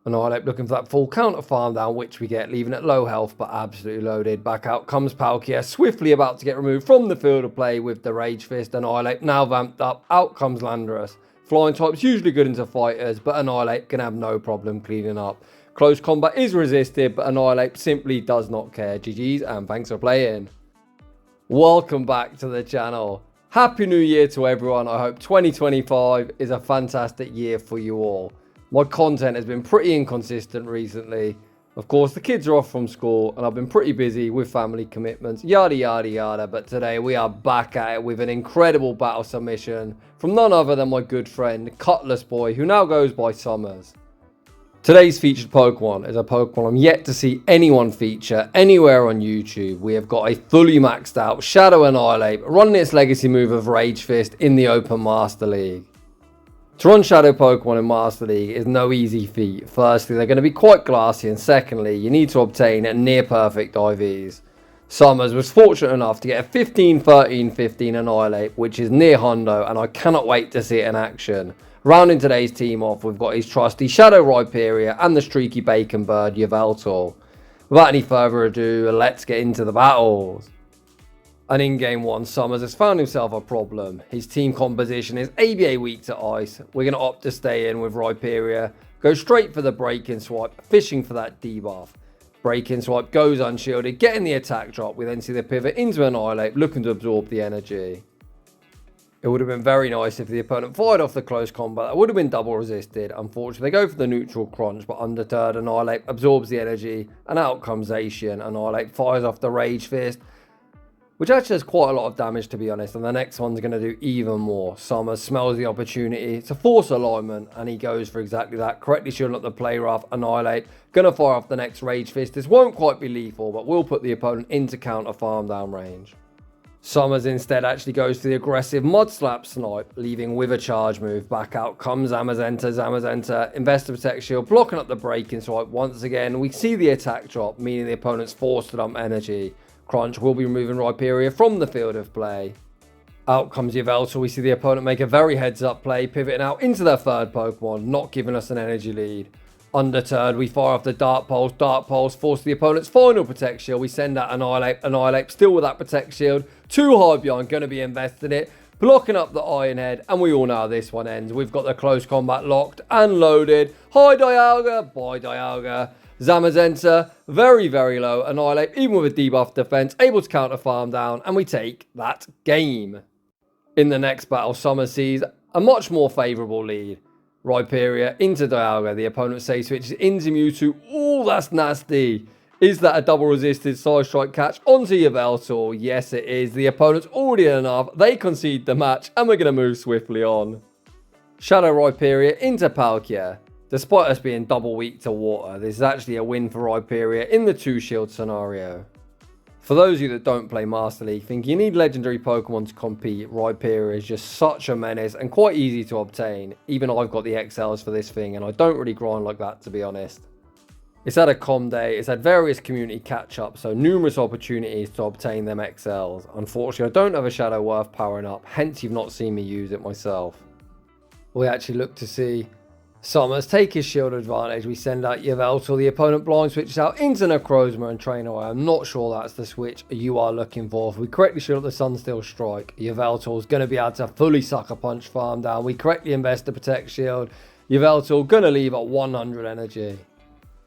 Annihilape looking for that full counter farm down, which we get, leaving it low health but absolutely loaded. Back out comes Palkia, swiftly about to get removed from the field of play with the Rage Fist. Annihilape now vamped up, out comes Landorus. Flying type's usually good into fighters, but Annihilape can have no problem cleaning up. Close combat is resisted, but Annihilape simply does not care. GG's and thanks for playing. Welcome back to the channel. Happy New Year to everyone. I hope 2025 is a fantastic year for you all. My content has been pretty inconsistent recently. Of course, the kids are off from school and I've been pretty busy with family commitments, yada yada yada. But today we are back at it with an incredible battle submission from none other than my good friend Cutlassboy, who now goes by Summers. Today's featured Pokemon is a Pokemon I'm yet to see anyone feature anywhere on YouTube. We have got a fully maxed out Shadow Annihilape running its legacy move of Rage Fist in the Open Master League. To run Shadow Pokemon in Master League is no easy feat. Firstly, they're going to be quite glassy, and secondly, you need to obtain near perfect IVs. Summers was fortunate enough to get a 15-13-15 Annihilape, which is near hundo, and I cannot wait to see it in action. Rounding today's team off, we've got his trusty Shadow Rhyperior and the streaky bacon bird yvevtial. Without any further ado, let's get into the battles. And in game 1, Summers has found himself a problem. His team composition is ABA weak to ice. We're going to opt to stay in with Rhyperior. Go straight for the break-in swipe, fishing for that debuff. Break-in swipe goes unshielded, getting the attack drop. We then see the pivot into Annihilape, looking to absorb the energy. It would have been very nice if the opponent fired off the close combat. That would have been double resisted. Unfortunately, they go for the neutral crunch, but undeterred, Annihilape absorbs the energy, and out comes Zacian. Annihilape fires off the Rage Fist, which actually does quite a lot of damage, to be honest, and the next one's going to do even more. Summers smells the opportunity to force alignment, and he goes for exactly that, correctly shielding up the play rough. Annihilape going to fire off the next Rage Fist. This won't quite be lethal, but will put the opponent into counter farm down range. Summers instead actually goes for the aggressive Mud Slap snipe, leaving with a charge move. Back out comes Zamazenta, Investor Protect Shield, blocking up the break-in swipe. Once again, we see the attack drop, meaning the opponent's forced to dump energy. Crunch will be removing Rhyperior from the field of play. Out comes yvevtial. We see the opponent make a very heads-up play, pivoting out into their third Pokemon, not giving us an energy lead. Undeterred, we fire off the Dark Pulse, force the opponent's final Protect Shield. We send out Annihilape, still with that Protect Shield. Too high behind, going to be invested in it, blocking up the Iron Head, and we all know how this one ends. We've got the close combat locked and loaded. Hi Dialga, bye Dialga. Zamazenta, very, very low. Annihilape, even with a debuff defense, able to counter farm down, and we take that game. In the next battle, Summers sees a much more favourable lead. Rhyperior into Dialga. The opponent safe switches into Mewtwo. Ooh, that's nasty. Is that a double resisted side strike catch onto yvevtial? Yes, it is. The opponent's already enough. They concede the match, and we're going to move swiftly on. Shadow Rhyperior into Palkia. Despite us being double weak to water, this is actually a win for Rhyperior in the 2-shield scenario. For those of you that don't play Master League, think you need legendary Pokemon to compete, Rhyperior is just such a menace and quite easy to obtain. Even I've got the XLs for this thing and I don't really grind like that, to be honest. It's had a com day, it's had various community catch-ups, so numerous opportunities to obtain them XLs. Unfortunately, I don't have a Shadow worth powering up, hence you've not seen me use it myself. We actually look to see Summers take his shield advantage. We send out yvevtial. The opponent blind switches out into Necrozma and Trainer. I'm not sure that's the switch you are looking for. If we correctly shield up the Sunsteel Strike, yvevtial is going to be able to fully sucker punch farm down. We correctly invest the Protect Shield. Yvevtial going to leave at 100 energy.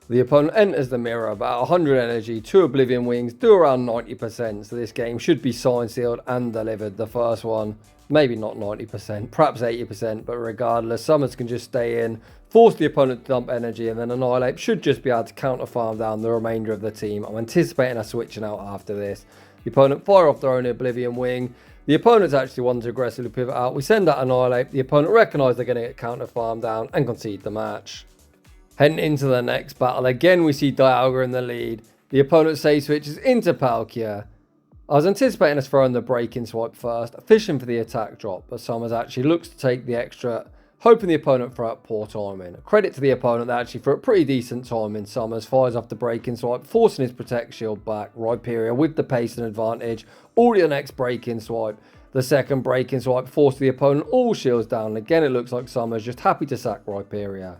The opponent enters the mirror about 100 energy. 2 Oblivion Wings do around 90%. So this game should be signed, sealed and delivered. The first one, maybe not 90%, perhaps 80%, but regardless, Summers can just stay in, force the opponent to dump energy, and then Annihilape should just be able to counter farm down the remainder of the team. I'm anticipating a switching out after this. The opponent fire off their own Oblivion Wing. The opponent's actually wanting to aggressively pivot out. We send out Annihilape. The opponent recognise they're going to get counter farm down and concede the match. Heading into the next battle, again we see Dialga in the lead. The opponent safe switches into Palkia. I was anticipating us throwing the break-in swipe first, fishing for the attack drop, but Summers actually looks to take the extra, hoping the opponent throw out poor timing. Credit to the opponent, they actually threw a pretty decent timing. Summers fires off the break-in swipe, forcing his Protect Shield back. Rhyperior with the pace and advantage, already the next break-in swipe. The second break-in swipe forced the opponent all shields down. Again, it looks like Summers just happy to sack Rhyperior.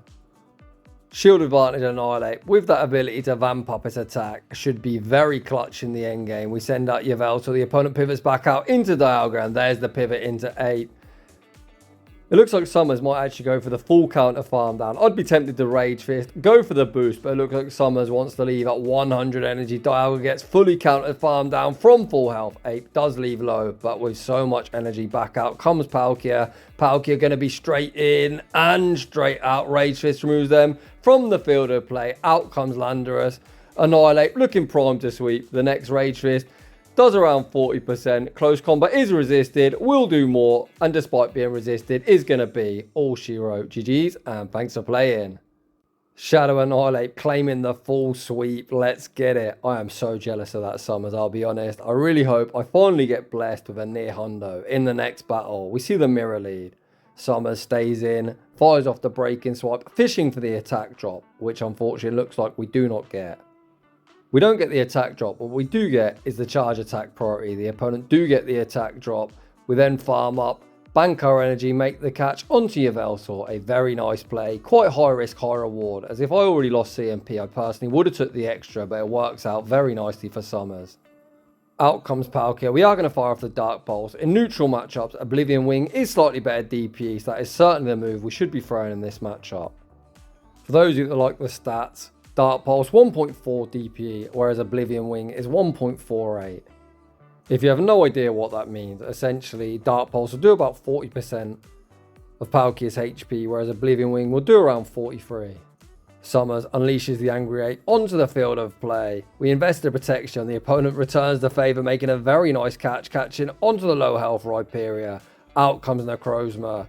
Shield advantage Annihilape with that ability to vamp up its attack should be very clutch in the endgame. We send out Yveltal, the opponent pivots back out into Dialga, and there's the pivot into 8. It looks like Summers might actually go for the full counter farm down. I'd be tempted to Rage Fist, go for the boost, but it looks like Summers wants to leave at 100 energy. Dialga gets fully counter farm down from full health. Ape does leave low, but with so much energy back out comes Palkia. Palkia going to be straight in and straight out. Rage Fist removes them from the field of play. Out comes Landorus. Annihilape looking primed to sweep. The next Rage Fist does around 40%. Close combat is resisted, will do more, and despite being resisted, is going to be all she wrote. GG's, and thanks for playing. Shadow Annihilape claiming the full sweep. Let's get it. I am so jealous of that Summers, I'll be honest. I really hope I finally get blessed with a near hundo in the next battle. We see the mirror lead. Summers stays in, fires off the breaking swipe, fishing for the attack drop, which unfortunately looks like we do not get. We don't get the attack drop. What we do get is the charge attack priority. The opponent do get the attack drop. We then farm up, bank our energy, make the catch onto Yveltal. A very nice play. Quite high risk, high reward. As if I already lost CMP, I personally would have took the extra, but it works out very nicely for Summers. Out comes Palkia. We are going to fire off the Dark Pulse. In neutral matchups, Oblivion Wing is slightly better DPE, so that is certainly the move we should be throwing in this matchup. For those of you that like the stats, Dark Pulse 1.4 DPE, whereas Oblivion Wing is 1.48. If you have no idea what that means, essentially Dark Pulse will do about 40% of Palkia's HP, whereas Oblivion Wing will do around 43. Summers unleashes the Angry Ape onto the field of play. We invest the protection, the opponent returns the favour, making a very nice catch, catching onto the low health Rhyperior. Out comes Necrozma.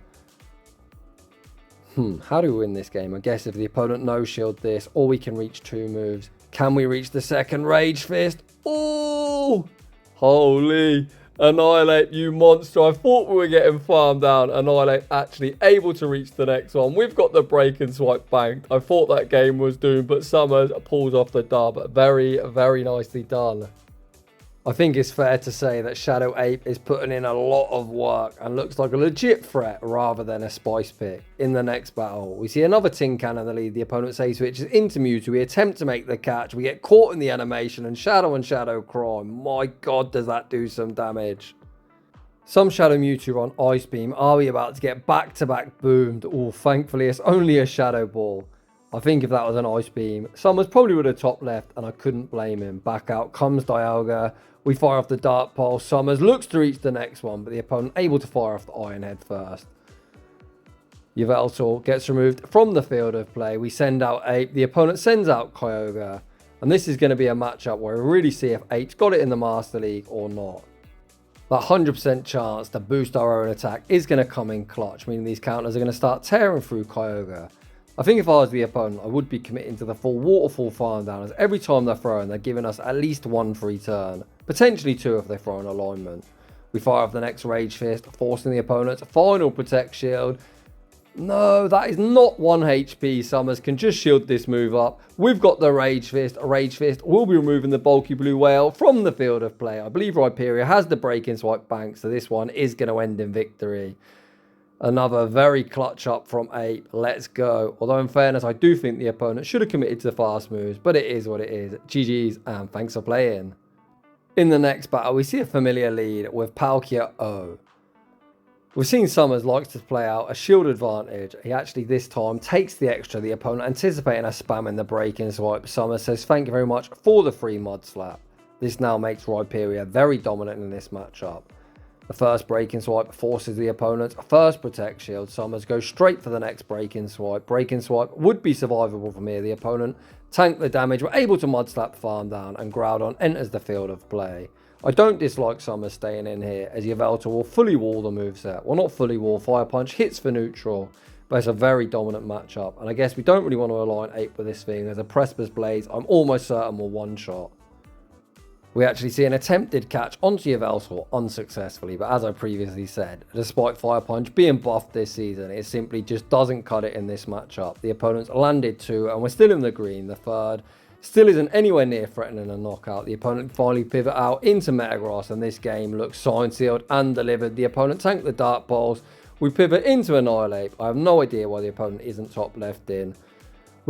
How do we win this game? I guess if the opponent no-shield this, or we can reach 2 moves. Can we reach the second Rage Fist? Oh! Holy! Annihilape, you monster. I thought we were getting farmed down. Annihilape actually able to reach the next one. We've got the break and swipe banked. I thought that game was doomed, but Summers pulls off the dub. Very, very nicely done. I think it's fair to say that Shadow Ape is putting in a lot of work and looks like a legit threat rather than a spice pick. In the next battle, we see another tin can in the lead. The opponent safe switches into Mewtwo. We attempt to make the catch. We get caught in the animation and Shadow Crime. My god, does that do some damage. Some Shadow Mewtwo on Ice Beam. Are we about to get back-to-back boomed? Oh, thankfully it's only a Shadow Ball. I think if that was an Ice Beam, Summers probably would have top left, and I couldn't blame him. Back out comes Dialga. We fire off the Dark Pulse. Summers looks to reach the next one, but the opponent able to fire off the Iron Head first. Yveltal gets removed from the field of play. We send out Ape. The opponent sends out Kyogre. And this is going to be a matchup where we really see if Ape's got it in the Master League or not. That 100% chance to boost our own attack is going to come in clutch, meaning these counters are going to start tearing through Kyogre. I think if I was the opponent, I would be committing to the full waterfall farm down, as every time they're throwing, they're giving us at least 1 free turn. Potentially 2 if they throw an alignment. We fire off the next Rage Fist, forcing the opponent's final Protect Shield. No, that is not 1 HP. Summers can just shield this move up. We've got the Rage Fist. Rage Fist will be removing the bulky blue whale from the field of play. I believe Rhyperior has the break-in swipe bank, so this one is going to end in victory. Another very clutch up from Ape. Let's go. Although in fairness, I do think the opponent should have committed to the fast moves, but it is what it is. GG's, and thanks for playing. In the next battle, we see a familiar lead with Palkia O. We've seen Summers likes to play out a shield advantage. He actually this time takes the extra, the opponent anticipating a spam in the break-in swipe. Summers says thank you very much for the free Mud Slap. This now makes Rhyperior very dominant in this matchup. The first break-in swipe forces the opponent's first Protect Shield. Summers goes straight for the next break-in swipe. Break-in swipe would be survivable from here. The opponent tanked the damage, were able to Mud Slap farm down, and Groudon enters the field of play. I don't dislike Summers staying in here, as Yveltal will fully wall the moveset. Well, not fully wall, Fire Punch hits for neutral, but it's a very dominant matchup. And I guess we don't really want to align Ape with this thing, as a Precipice Blaze, I'm almost certain will one-shot. We actually see an attempted catch onto Yveltal unsuccessfully, but as I previously said, despite Fire Punch being buffed this season, it simply just doesn't cut it in this matchup. The opponent's landed 2, and we're still in the green. The third still isn't anywhere near threatening a knockout. The opponent finally pivot out into Metagross, and this game looks signed, sealed, and delivered. The opponent tanked the Dark Pulse. We pivot into Annihilape. I have no idea why the opponent isn't top left in.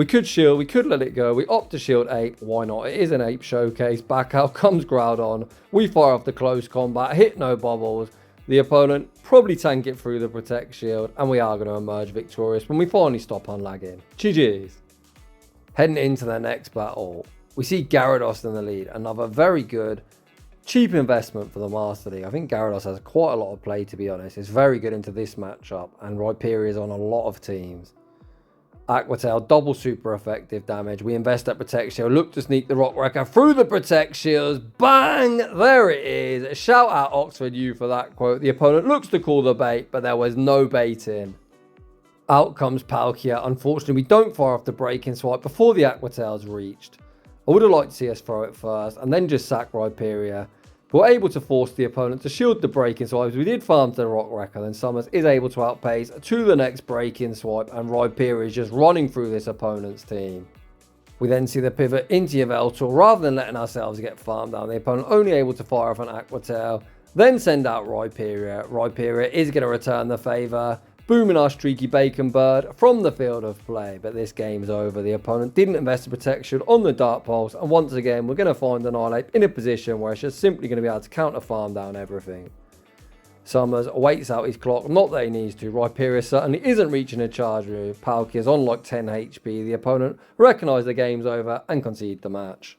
We could shield, we could let it go. We opt to shield Ape. Why not? It is an Ape showcase. Back out comes Groudon. We fire off the close combat. Hit no bubbles. The opponent probably tank it through the protect shield. And we are going to emerge victorious when we finally stop unlagging. GG's. Heading into the next battle, we see Gyarados in the lead. Another very good, cheap investment for the Master League. I think Gyarados has quite a lot of play, to be honest. It's very good into this matchup. And Rhyperior is on a lot of teams. Aqua Tail, double super effective damage. We invest at Protect Shield. Look to sneak the Rock Wrecker through the Protect Shields. Bang! There it is. Shout out Oxford U for that quote. The opponent looks to call the bait, but there was no baiting. Out comes Palkia. Unfortunately, we don't fire off the breaking swipe before the Aqua Tail's reached. I would have liked to see us throw it first and then just sack Rhyperior. We're able to force the opponent to shield the breaking swipes. We did farm to the Rock Wrecker, then Summers is able to outpace to the next breaking swipe, and Rhyperior is just running through this opponent's team. We then see the pivot into yvevtial. Rather than letting ourselves get farmed down, the opponent only able to fire off an Aqua Tail, then send out Rhyperior. Rhyperior is going to return the favour, booming our streaky bacon bird from the field of play. But this game's over. The opponent didn't invest in protection on the Dark Pulse, and once again we're going to find Annihilape in a position where it's just simply going to be able to counter farm down everything. Summers waits out his clock, not that he needs to. Rhyperior certainly isn't reaching a charge move. Palkia's on like 10 HP. The opponent recognised the game's over and conceded the match.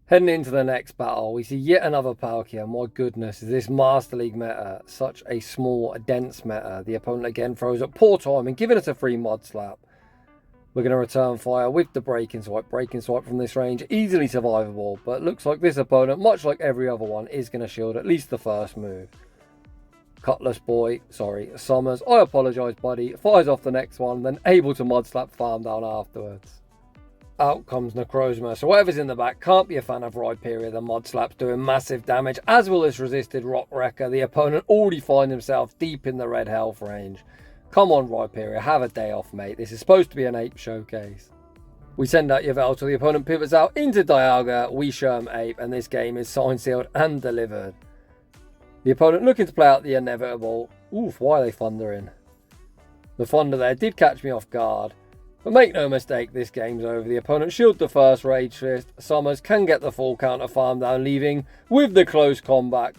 Heading into the next battle, we see yet another Palkia. My goodness, is this Master League meta such a small, dense meta. The opponent again throws up poor timing, giving us a free Mud Slap. We're going to return fire with the breaking swipe. Breaking swipe from this range, easily survivable, but looks like this opponent, much like every other one, is going to shield at least the first move. Cutlassboy, Summers, I apologise buddy, fires off the next one, then able to Mud Slap farm down afterwards. Out comes Necrozma, so whatever's in the back can't be a fan of Rhyperior. The Mud Slap's doing massive damage, as well as resisted Rock Wrecker. The opponent already finds himself deep in the red health range. Come on Rhyperior, have a day off mate. This is supposed to be an Ape showcase. We send out yvevtial, the opponent pivots out into Dialga. We show him Ape, and this game is signed, sealed and delivered. The opponent looking to play out the inevitable. Oof, why are they thundering? The thunder there did catch me off guard. But make no mistake, this game's over. The opponent shield the first Rage Fist. Summers can get the full counter farm down, leaving with the close combat,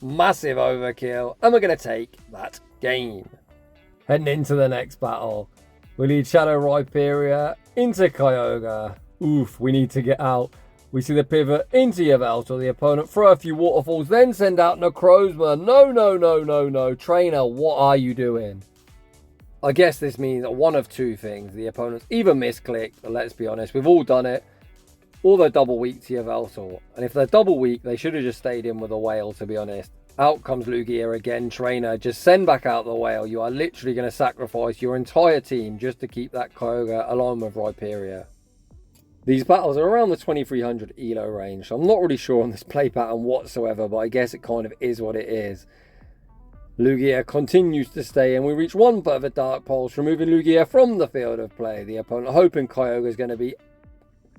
massive overkill, and we're going to take that game. Heading into the next battle, we need Shadow Rhyperior into Kyogre. Oof, we need to get out. We see the pivot into yvevtial. The opponent throw a few waterfalls, then send out Necrozma. No. Trainer, what are you doing? I guess this means one of two things. The opponent's either misclicked, but let's be honest, we've all done it, or they're double weak to yvevtial. And if they're double weak, they should have just stayed in with a whale, to be honest. Out comes Lugia again. Trainer, just send back out the whale. You are literally going to sacrifice your entire team just to keep that Kyogre along with Rhyperior. These battles are around the 2300 elo range, so I'm not really sure on this play pattern whatsoever, but I guess it kind of is what it is. Lugia continues to stay in. We reach one further Dark Pulse, removing Lugia from the field of play. The opponent hoping Kyogre is going to be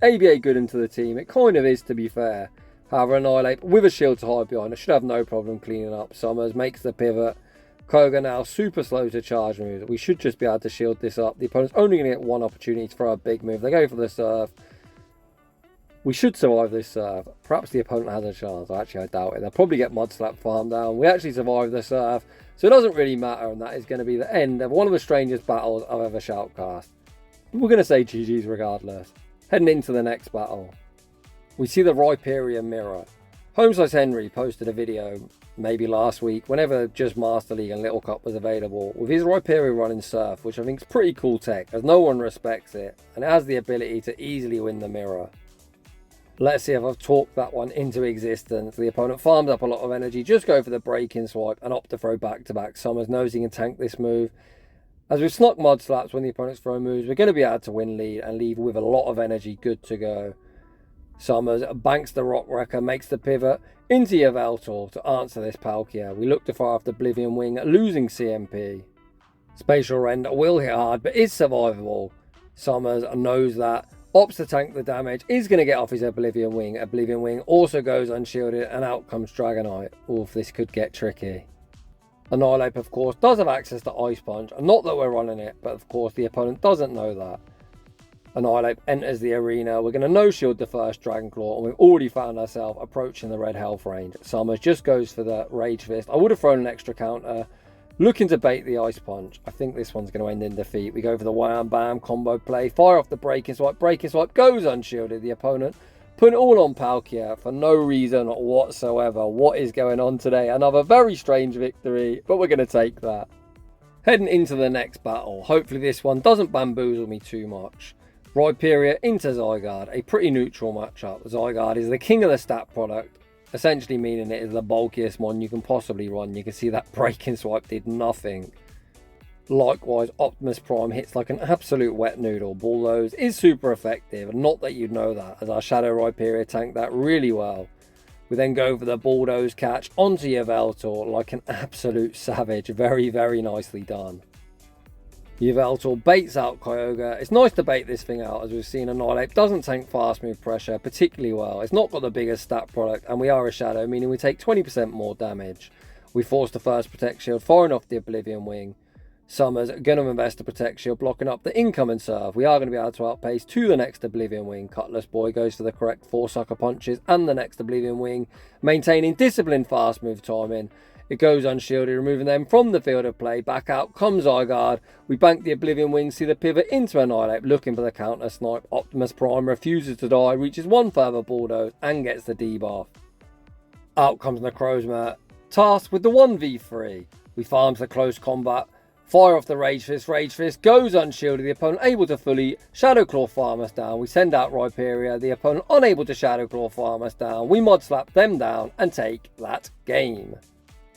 ABA good into the team. It kind of is, to be fair. However, Annihilape with a shield to hide behind, it should have no problem cleaning up. Summers makes the pivot. Kyogre now super slow to charge moves. We should just be able to shield this up. The opponent's only going to get one opportunity to throw a big move. They go for the Surf. We should survive this Surf. Perhaps the opponent has a chance. Actually, I doubt it. They'll probably get Mud Slap farm down. We actually survive the Surf. So it doesn't really matter. And that is going to be the end of one of the strangest battles I've ever shoutcast. But we're going to say GG's regardless. Heading into the next battle, we see the Rhyperior mirror. Homesize Henry posted a video maybe last week, whenever just Master League and Little Cup was available, with his Rhyperior running Surf, which I think is pretty cool tech, as no one respects it. And it has the ability to easily win the mirror. Let's see if I've talked that one into existence. The opponent farms up a lot of energy, just go for the breaking swipe and opt to throw back to back. Summers knows he can tank this move. As we've snuck Mud Slaps when the opponent's throw moves, we're going to be able to win lead and leave with a lot of energy good to go. Summers banks the Rock Wrecker, makes the pivot into yvevtial to answer this Palkia. We look to fire off the Oblivion Wing, losing CMP. Spatial Rend will hit hard, but is survivable. Summers knows that. Opts to tank the damage, is going to get off his Oblivion Wing. Oblivion Wing also goes unshielded, and out comes Dragonite. Oof, this could get tricky. Annihilape, of course, does have access to Ice Punch. Not that we're running it, but of course the opponent doesn't know that. Annihilape enters the arena. We're going to no-shield the first Dragon Claw, and we've already found ourselves approaching the red health range. Summers just goes for the Rage Fist. I would have thrown an extra counter, looking to bait the Ice Punch. I think this one's going to end in defeat. We go for the Wham Bam combo play, fire off the Breaking Swipe. Breaking Swipe goes unshielded. The opponent put it all on Palkia for no reason whatsoever. What is going on today? Another very strange victory, but we're going to take that. Heading into the next battle. Hopefully this one doesn't bamboozle me too much. Rhyperior into Zygarde, a pretty neutral matchup. Zygarde is the king of the stat product, essentially meaning it is the bulkiest one you can possibly run. You can see that Breaking Swipe did nothing. Likewise, Optimus Prime hits like an absolute wet noodle. Bulldoze is super effective, not that you'd know that, as our Shadow Rhyperior tanked that really well. We then go for the Bulldoze catch onto yvevtial like an absolute savage. Very, very nicely done. Yvevtial baits out Kyogre. It's nice to bait this thing out, as we've seen Annihilape doesn't tank fast move pressure particularly well. It's not got the biggest stat product, and we are a Shadow, meaning we take 20% more damage. We force the first Protect Shield, firing off the Oblivion Wing. Summers going to invest the Protect Shield, blocking up the incoming serve. We are going to be able to outpace to the next Oblivion Wing. Cutlassboy goes for the correct 4 Sucker Punches and the next Oblivion Wing, maintaining disciplined fast move timing. It goes unshielded, removing them from the field of play. Back out comes Zygarde. We bank the Oblivion Wing, see the pivot into Annihilape, looking for the counter snipe. Optimus Prime refuses to die, reaches one further Bulldoze and gets the debuff. Out comes Necrozma, tasked with the 1v3. We farm the close combat, fire off the Rage Fist. Rage Fist goes unshielded, the opponent able to fully Shadow Claw farm us down. We send out Rhyperior, the opponent unable to Shadow Claw farm us down. We mod slap them down and take that game.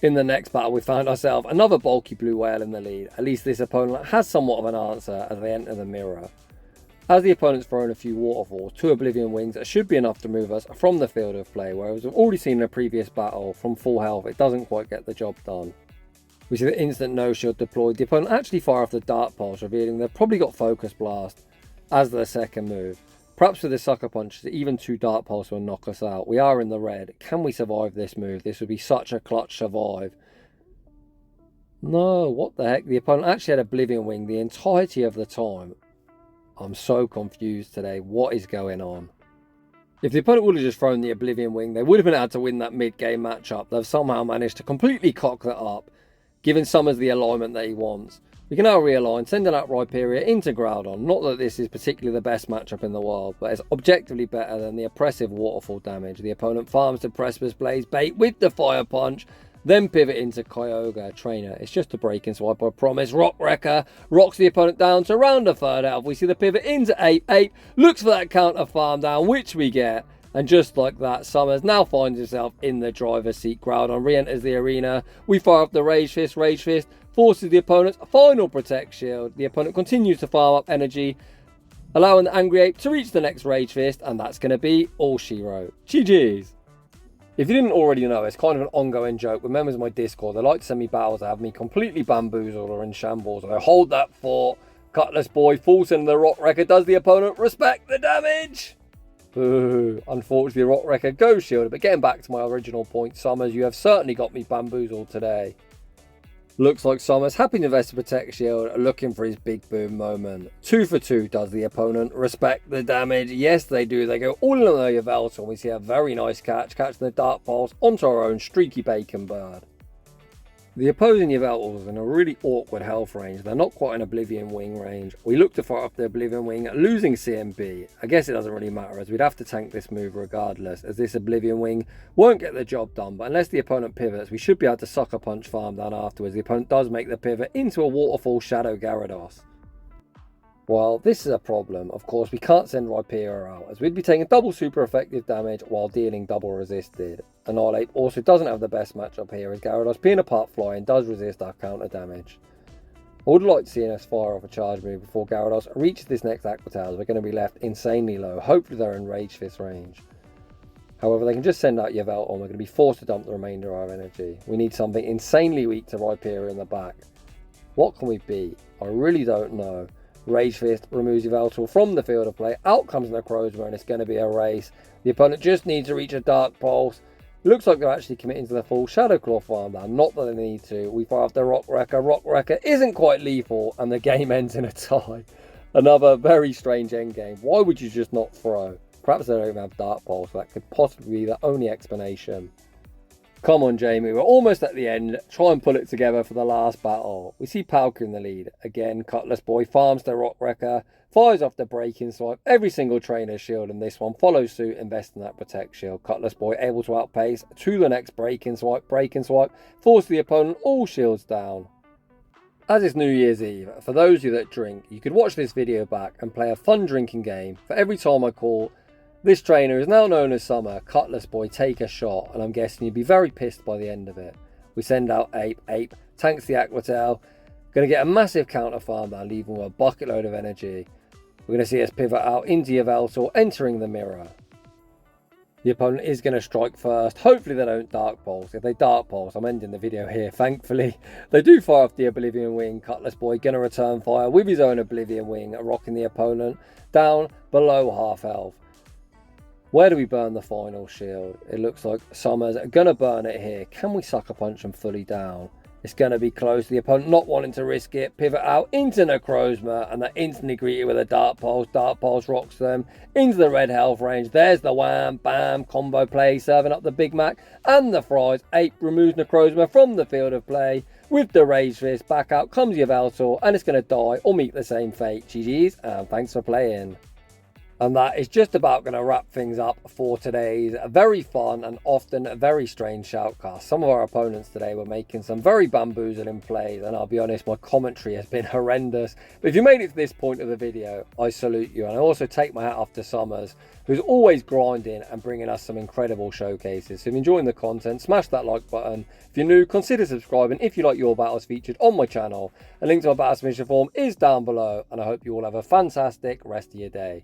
In the next battle, we found ourselves another bulky blue whale in the lead. At least this opponent has somewhat of an answer as they enter the mirror. As the opponent's thrown a few waterfalls, 2 Oblivion Wings, that should be enough to move us from the field of play, whereas we've already seen in a previous battle, from full health, it doesn't quite get the job done. We see the instant no-shield deployed. The opponent actually fire off the Dark Pulse, revealing they've probably got Focus Blast as their second move. Perhaps with the Sucker Punches, even 2 Dark Pulse will knock us out. We are in the red. Can we survive this move? This would be such a clutch survive. No, what the heck? The opponent actually had Oblivion Wing the entirety of the time. I'm so confused today. What is going on? If the opponent would have just thrown the Oblivion Wing, they would have been able to win that mid-game matchup. They've somehow managed to completely cock that up, giving Summers the alignment that he wants. We can now realign, sending out Rhyperior into Groudon. Not that this is particularly the best matchup in the world, but it's objectively better than the oppressive waterfall damage. The opponent farms the Precipice Blaze bait with the Fire Punch, then pivot into Kyogre Trainer. It's just a Breaking Swipe, I promise. Rock Wrecker rocks the opponent down to around a third health. We see the pivot into Ape, looks for that counter farm down, which we get. And just like that, Summers now finds himself in the driver's seat. Groudon re-enters the arena. We fire up the Rage Fist. Rage Fist forces the opponent's final Protect Shield. The opponent continues to farm up energy, allowing the Angry Ape to reach the next Rage Fist. And that's going to be all she wrote. GG's. If you didn't already know, it's kind of an ongoing joke with members of my Discord. They like to send me battles that have me completely bamboozled or in shambles. I hold that fort. Cutlassboy falls into the Rock Wrecker. Does the opponent respect the damage? Boo. Unfortunately, the Rock Wrecker goes shielded. But getting back to my original point, Summers, you have certainly got me bamboozled today. Looks like Summers, happy to invest the Protect Shield, looking for his big boom moment. 2 for 2 does the opponent respect the damage? Yes, they do. They go all in on the yvevtial, and we see a very nice catch, catching the Dark Pulse onto our own streaky bacon bird. The opposing yvevtial is in a really awkward health range. They're not quite an Oblivion Wing range. We look to fire up the Oblivion Wing, losing CMB. I guess it doesn't really matter, as we'd have to tank this move regardless, as this Oblivion Wing won't get the job done. But unless the opponent pivots, we should be able to Sucker Punch farm down afterwards. The opponent does make the pivot into a Waterfall Shadow Gyarados. Well, this is a problem. Of course, we can't send Rhyperior out, as we'd be taking double super effective damage while dealing double resisted. Annihilape also doesn't have the best matchup here, as Gyarados, being a part flying, does resist our counter damage. I would like to see us fire off a charge move before Gyarados reaches this next Aqua Tower, as we're going to be left insanely low. Hopefully they're in Rage Fist range. However, they can just send out Yvevtial, and we're going to be forced to dump the remainder of our energy. We need something insanely weak to Rhyperior in the back. What can we beat? I really don't know. Rage Fist removes Yvevtial from the field of play. Out comes Necrozma, and it's going to be a race. The opponent just needs to reach a Dark Pulse. Looks like they're actually committing to the full Shadow Claw farm down. Not that they need to. We fire off the Rock Wrecker. Rock Wrecker isn't quite lethal, and the game ends in a tie. Another very strange endgame. Why would you just not throw? Perhaps they don't even have Dark Pulse, so that could possibly be the only explanation. Come on, Jamie, we're almost at the end. Try and pull it together for the last battle. We see Palkia in the lead. Again, Cutlassboy farms the Rock Wrecker, fires off the Breaking Swipe. Every single trainer's shield in this one follows suit, invest in that Protect Shield. Cutlassboy able to outpace to the next Breaking Swipe, force the opponent all shields down. As it's New Year's Eve, for those of you that drink, you could watch this video back and play a fun drinking game. For every time I call this trainer is now known as Summer, Cutlassboy take a shot, and I'm guessing you'd be very pissed by the end of it. We send out Ape tanks the Aquatail, going to get a massive counter farm down, leaving with a bucket load of energy. We're going to see us pivot out into yvevtial, entering the mirror. The opponent is going to strike first. Hopefully they don't Dark Pulse. If they Dark Pulse, I'm ending the video here, thankfully. They do fire off the Oblivion Wing. Cutlassboy going to return fire with his own Oblivion Wing, rocking the opponent down below half health. Where do we burn the final shield? It looks like Summer's going to burn it here. Can we Sucker Punch them fully down? It's going to be close. The opponent not wanting to risk it. Pivot out into Necrozma, and they're instantly greeted with a Dark Pulse. Dark Pulse rocks them into the red health range. There's the wham, bam, combo play, serving up the Big Mac and the fries. Ape removes Necrozma from the field of play. With the Rage Fist, back out comes yvevtial, and it's going to die or meet the same fate. GG's, and thanks for playing. And that is just about going to wrap things up for today's very fun and often very strange shoutcast. Some of our opponents today were making some very bamboozling plays, and I'll be honest, my commentary has been horrendous. But if you made it to this point of the video, I salute you. And I also take my hat off to Summers, who's always grinding and bringing us some incredible showcases. So if you're enjoying the content, smash that like button. If you're new, consider subscribing if you like your battles featured on my channel. A link to my battle submission form is down below, and I hope you all have a fantastic rest of your day.